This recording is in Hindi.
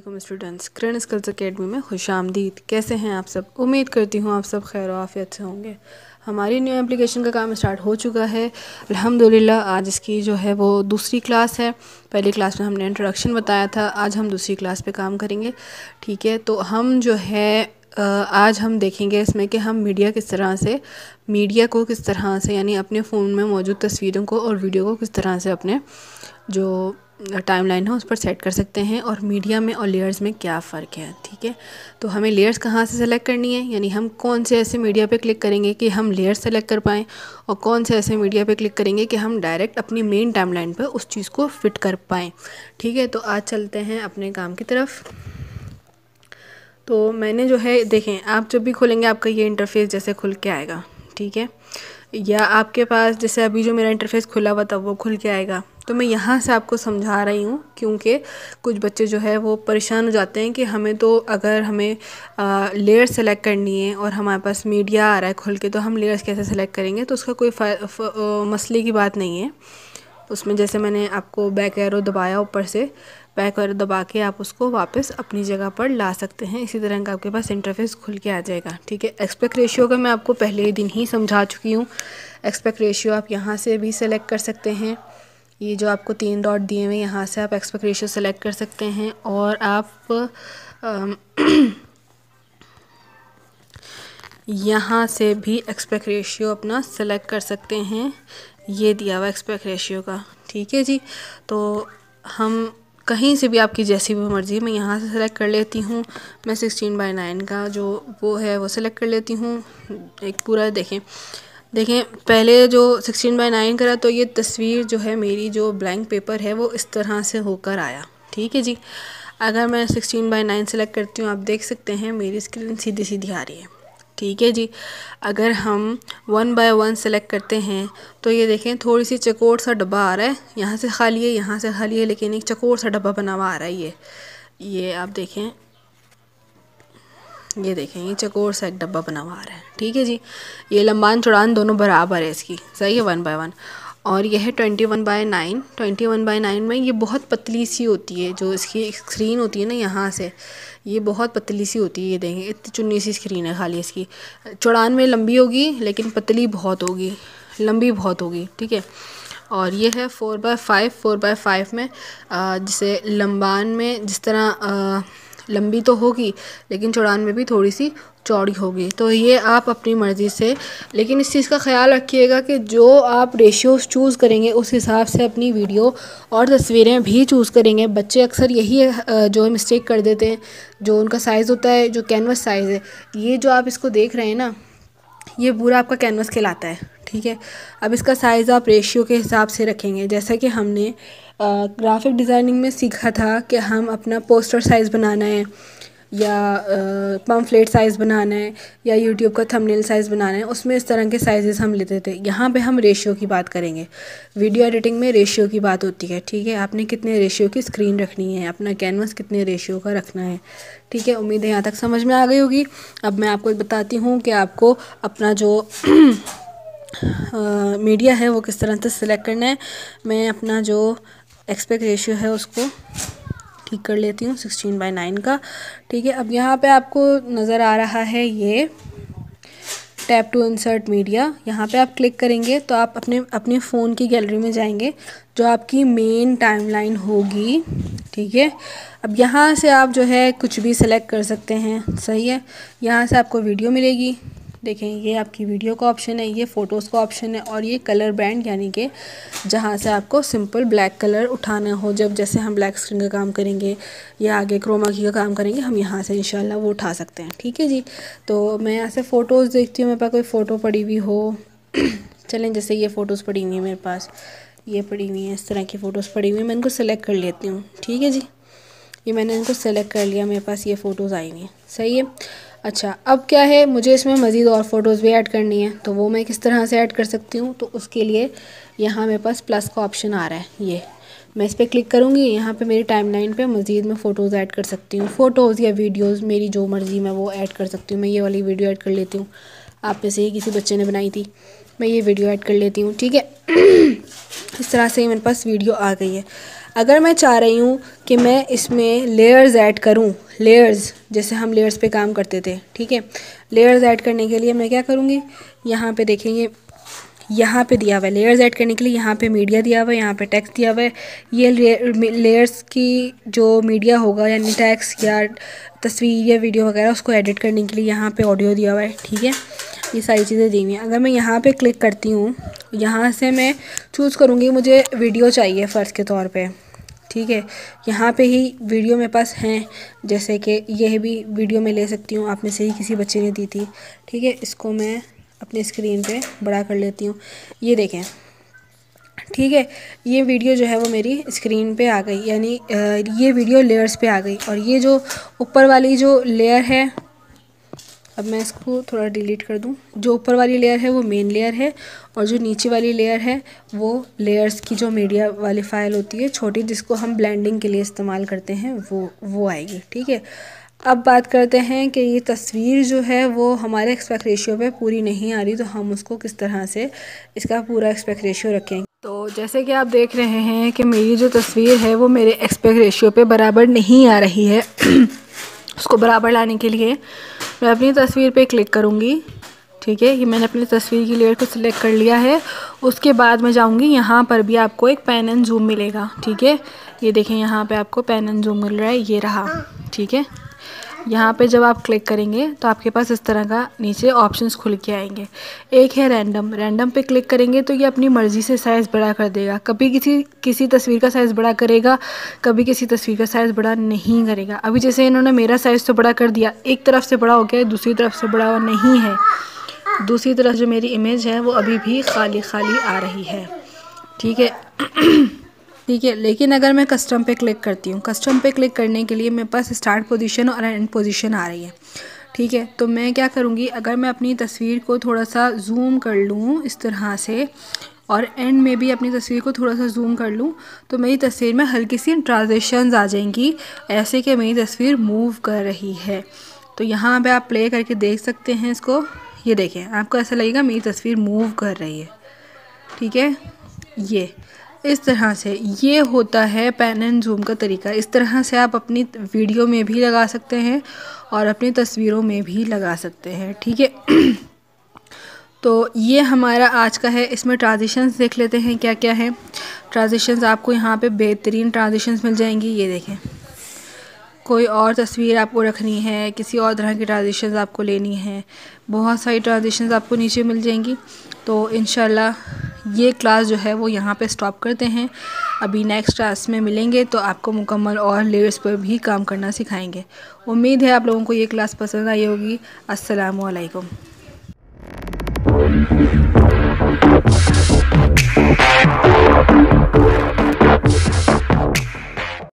अस्सलाम स्टूडेंट्स, करेंट स्किल्स एकेडमी में खुशामदीद। कैसे हैं आप सब? उम्मीद करती हूँ आप सब खैर आफियत से होंगे। हमारी न्यू एप्लीकेशन का काम स्टार्ट हो चुका है अल्हम्दुलिल्लाह। आज इसकी जो है वो दूसरी क्लास है। पहली क्लास में हमने इंट्रोडक्शन बताया था, आज हम दूसरी क्लास पे काम करेंगे। ठीक है, तो हम जो है आज हम देखेंगे इसमें कि हम मीडिया को किस तरह से यानी अपने फ़ोन में मौजूद तस्वीरों को और वीडियो को किस तरह से अपने जो टाइमलाइन है उस पर सेट कर सकते हैं, और मीडिया में और लेयर्स में क्या फ़र्क है। ठीक है, तो हमें लेयर्स कहाँ से सेलेक्ट करनी है, यानी हम कौन से ऐसे मीडिया पे क्लिक करेंगे कि हम लेयर्स सेलेक्ट कर पाएँ, और कौन से ऐसे मीडिया पे क्लिक करेंगे कि हम डायरेक्ट अपनी मेन टाइमलाइन पर उस चीज़ को फिट कर पाएँ। ठीक है, तो आज चलते हैं अपने काम की तरफ। तो मैंने जो है देखें, आप जब भी खोलेंगे आपका ये इंटरफेस जैसे खुल के आएगा। ठीक है, या आपके पास जैसे अभी जो मेरा इंटरफेस खुला हुआ था वो खुल के आएगा। तो मैं यहाँ से आपको समझा रही हूँ क्योंकि कुछ बच्चे जो है वो परेशान हो जाते हैं कि हमें तो अगर हमें लेयर सेलेक्ट करनी है और हमारे पास मीडिया आ रहा है खुल के, तो हम लेयर्स कैसे सेलेक्ट करेंगे। तो उसका कोई मसले की बात नहीं है। उसमें जैसे मैंने आपको बैक एरो दबाया, ऊपर से बैक एरो दबा के आप उसको वापस अपनी जगह पर ला सकते हैं। इसी तरह का आपके पास इंटरफेस खुल के आ जाएगा। ठीक है, एस्पेक्ट रेशियो का मैं आपको पहले ही दिन ही समझा चुकी हूँ। एस्पेक्ट रेशियो आप यहाँ से भी सेलेक्ट कर सकते हैं। ये जो आपको 3 डॉट दिए हुए यहाँ से आप एस्पेक्ट रेशियो सेलेक्ट कर सकते हैं, और आप यहाँ से भी एस्पेक्ट रेशियो अपना सेलेक्ट कर सकते हैं। ये दिया हुआ एस्पेक्ट रेशियो का। ठीक है जी, तो हम कहीं से भी आपकी जैसी भी मर्ज़ी, मैं यहाँ से सेलेक्ट कर लेती हूँ। मैं 16:9 का जो वो है वो सेलेक्ट कर लेती हूँ। एक पूरा देखें पहले जो 16:9 करा तो ये तस्वीर जो है मेरी जो ब्लैंक पेपर है वो इस तरह से होकर आया। ठीक है जी, अगर मैं 16:9 सेलेक्ट करती हूँ आप देख सकते हैं मेरी स्क्रीन सीधी सीधी आ रही है। ठीक है जी, अगर हम 1 बाय 1 सेलेक्ट करते हैं तो ये देखें थोड़ी सी चकोर सा डब्बा आ रहा है, यहाँ से खाली है यहाँ से खाली है, लेकिन एक चकोर सा डब्बा बना हुआ आ रहा है। ये आप देखें, ये देखें ये चकोर सा एक डब्बा बना हुआ आ रहा है। ठीक है जी, ये लंबान चौड़ान दोनों बराबर है इसकी, सही है 1 बाय 1। और यह है 21/9। 21/9 में ये बहुत पतली सी होती है, जो इसकी स्क्रीन होती है ना यहाँ से, ये बहुत पतली सी होती है। ये देखें इतनी चुन्नी सी स्क्रीन है खाली इसकी। चौड़ान में लंबी होगी लेकिन पतली बहुत होगी, लंबी बहुत होगी। ठीक है, और ये है 4/5। 4/5 में जिसे लंबान में जिस तरह लंबी तो होगी लेकिन चौड़ान में भी थोड़ी सी चौड़ी होगी। तो ये आप अपनी मर्ज़ी से, लेकिन इस चीज़ का ख्याल रखिएगा कि जो आप रेशियोज़ चूज़ करेंगे उस हिसाब से अपनी वीडियो और तस्वीरें भी चूज़ करेंगे। बच्चे अक्सर यही जो मिस्टेक कर देते हैं, जो उनका साइज़ होता है, जो कैनवस साइज़ है, ये जो आप इसको देख रहे हैं ना, ये पूरा आपका कैनवस कहलाता है। ठीक है, अब इसका साइज़ आप रेशियो के हिसाब से रखेंगे। जैसा कि हमने ग्राफिक डिज़ाइनिंग में सीखा था कि हम अपना पोस्टर साइज़ बनाना है, या पम्फलेट साइज़ बनाना है, या यूट्यूब का थंबनेल साइज़ बनाना है, उसमें इस तरह के साइज़ हम लेते थे। यहाँ पे हम रेशियो की बात करेंगे। वीडियो एडिटिंग में रेशियो की बात होती है। ठीक है, आपने कितने रेशियो की स्क्रीन रखनी है, अपना कैनवस कितने रेशियो का रखना है। ठीक है, उम्मीद है यहाँ तक समझ में आ गई होगी। अब मैं आपको बताती हूँ कि आपको अपना जो मीडिया है वो किस तरह से सिलेक्ट करना है। मैं अपना जो एस्पेक्ट रेशियो है उसको ठीक कर लेती हूँ 16/9 का। ठीक है, अब यहाँ पे आपको नज़र आ रहा है ये टैप टू इंसर्ट मीडिया। यहाँ पे आप क्लिक करेंगे तो आप अपने फ़ोन की गैलरी में जाएंगे, जो आपकी मेन टाइमलाइन होगी। ठीक है, अब यहाँ से आप जो है कुछ भी सिलेक्ट कर सकते हैं। सही है, यहाँ से आपको वीडियो मिलेगी। देखें ये आपकी वीडियो का ऑप्शन है, ये फ़ोटोज़ का ऑप्शन है, और ये कलर बैंड यानी कि जहाँ से आपको सिंपल ब्लैक कलर उठाना हो, जब जैसे हम ब्लैक स्क्रीन का काम करेंगे या आगे क्रोमा की का काम करेंगे, हम यहाँ से इंशाल्लाह वो उठा सकते हैं। ठीक है जी, तो मैं यहाँ से फ़ोटोज़ देखती हूँ, मेरे पास कोई फ़ोटो पड़ी हुई हो। चलें, जैसे ये फ़ोटोज़ पड़ी हुई हैं मेरे पास, ये पड़ी हुई हैं, इस तरह की फ़ोटोज़ पड़ी हुई हैं, मैं इनको सेलेक्ट कर लेती हूँ। ठीक है जी, ये मैंने इनको सेलेक्ट कर लिया, मेरे पास ये फ़ोटोज़ आई हुई हैं। सही है, अच्छा अब क्या है, मुझे इसमें मज़ीद और फ़ोटोज़ भी ऐड करनी है, तो वो मैं किस तरह से ऐड कर सकती हूँ। तो उसके लिए यहाँ मेरे पास प्लस का ऑप्शन आ रहा है, ये मैं इस पर क्लिक करूँगी। यहाँ पे मेरी टाइमलाइन पे मज़ीद मैं फ़ोटोज़ ऐड कर सकती हूँ, फ़ोटोज़ या वीडियोज़ मेरी जो मर्ज़ी मैं वो ऐड कर सकती हूँ। मैं ये वाली वीडियो ऐड कर लेती हूँ, आप में से ही किसी बच्चे ने बनाई थी। मैं ये वीडियो ऐड कर लेती हूँ, ठीक है। इस तरह से मेरे पास वीडियो आ गई है। अगर मैं चाह रही हूँ कि मैं इसमें लेयर्स ऐड करूँ, लेयर्स जैसे हम लेयर्स पे काम करते थे, ठीक है। लेयर्स ऐड करने के लिए मैं क्या करूँगी, यहाँ पे देखेंगे, यहाँ पे दिया हुआ है लेयर्स ऐड करने के लिए, यहाँ पे मीडिया दिया हुआ है, यहाँ पे टेक्स्ट दिया हुआ है। ये लेयर्स की जो मीडिया होगा यानी टेक्स्ट या तस्वीर या वीडियो वगैरह उसको एडिट करने के लिए यहाँ पे ऑडियो दिया हुआ है, ठीक है। ये सारी चीज़ें दी हुई हैं। अगर मैं यहाँ पे क्लिक करती हूँ, यहाँ से मैं चूज़ करूँगी मुझे वीडियो चाहिए फ़र्ज़ के तौर पे, ठीक है। यहाँ पे ही वीडियो मेरे पास हैं, जैसे कि यह भी वीडियो मैं ले सकती हूँ, आप में से ही किसी बच्चे ने दी थी, ठीक है। इसको मैं अपनी स्क्रीन पे बड़ा कर लेती हूँ, ये देखें, ठीक है। ये वीडियो जो है वो मेरी स्क्रीन पे आ गई, यानी ये वीडियो लेयर्स पे आ गई। और ये जो ऊपर वाली जो लेयर है, अब मैं इसको थोड़ा डिलीट कर दूं, जो ऊपर वाली लेयर है वो मेन लेयर है, और जो नीचे वाली लेयर है वो लेयर्स की जो मीडिया वाली फ़ाइल होती है छोटी, जिसको हम ब्लेंडिंग के लिए इस्तेमाल करते हैं, वो आएगी, ठीक है। अब बात करते हैं कि ये तस्वीर जो है वो हमारे एस्पेक्ट रेशियो पे पूरी नहीं आ रही, तो हम उसको किस तरह से इसका पूरा एस्पेक्ट रेशियो रखेंगे। तो जैसे कि आप देख रहे हैं कि मेरी जो तस्वीर है वो मेरे एस्पेक्ट रेशियो पे बराबर नहीं आ रही है। उसको बराबर लाने के लिए मैं अपनी तस्वीर पे क्लिक करूँगी, ठीक है। ये मैंने अपनी तस्वीर की लेयर को सिलेक्ट कर लिया है। उसके बाद मैं जाऊँगी, यहाँ पर भी आपको एक पैन एंड जूम मिलेगा, ठीक है। ये देखें, यहाँ पे आपको पैन एंड जूम मिल रहा है, ये रहा, ठीक है। यहाँ पे जब आप क्लिक करेंगे तो आपके पास इस तरह का नीचे ऑप्शंस खुल के आएंगे। एक है रैंडम पे क्लिक करेंगे तो ये अपनी मर्ज़ी से साइज़ बड़ा कर देगा। कभी किसी तस्वीर का साइज़ बड़ा करेगा, कभी किसी तस्वीर का साइज़ बड़ा नहीं करेगा। अभी जैसे इन्होंने मेरा साइज़ तो बड़ा कर दिया, एक तरफ से बड़ा हो गया, दूसरी तरफ से बड़ा नहीं है। दूसरी तरफ जो मेरी इमेज है वो अभी भी खाली खाली आ रही है, ठीक है। ठीक है, लेकिन अगर मैं कस्टम पे क्लिक करती हूँ, कस्टम पे क्लिक करने के लिए मेरे पास स्टार्ट पोजीशन और एंड पोजीशन आ रही है, ठीक है। तो मैं क्या करूँगी, अगर मैं अपनी तस्वीर को थोड़ा सा जूम कर लूँ इस तरह से, और एंड में भी अपनी तस्वीर को थोड़ा सा जूम कर लूँ, तो मेरी तस्वीर में हल्की सी ट्रांजिशंस आ जाएंगी, ऐसे कि मेरी तस्वीर मूव कर रही है। तो यहाँ पे आप प्ले करके देख सकते हैं इसको, ये देखें, आपको ऐसा लगेगा मेरी तस्वीर मूव कर रही है, ठीक है। ये इस तरह से ये होता है पैन एंड जूम का तरीका। इस तरह से आप अपनी वीडियो में भी लगा सकते हैं और अपनी तस्वीरों में भी लगा सकते हैं, ठीक है। तो ये हमारा आज का है। इसमें ट्रांजिशंस देख लेते हैं क्या क्या है। ट्रांजिशंस आपको यहाँ पे बेहतरीन ट्रांजिशंस मिल जाएंगी, ये देखें। कोई और तस्वीर आपको रखनी है, किसी और तरह की ट्रांजिशंस आपको लेनी है, बहुत सारी ट्रांजिशंस आपको नीचे मिल जाएंगी। तो इंशाल्लाह ये क्लास जो है वो यहाँ पे स्टॉप करते हैं। अभी नेक्स्ट क्लास में मिलेंगे तो आपको मुकम्मल और लेयर्स पर भी काम करना सिखाएंगे। उम्मीद है आप लोगों को ये क्लास पसंद आई होगी। अस्सलामु अलैकुम।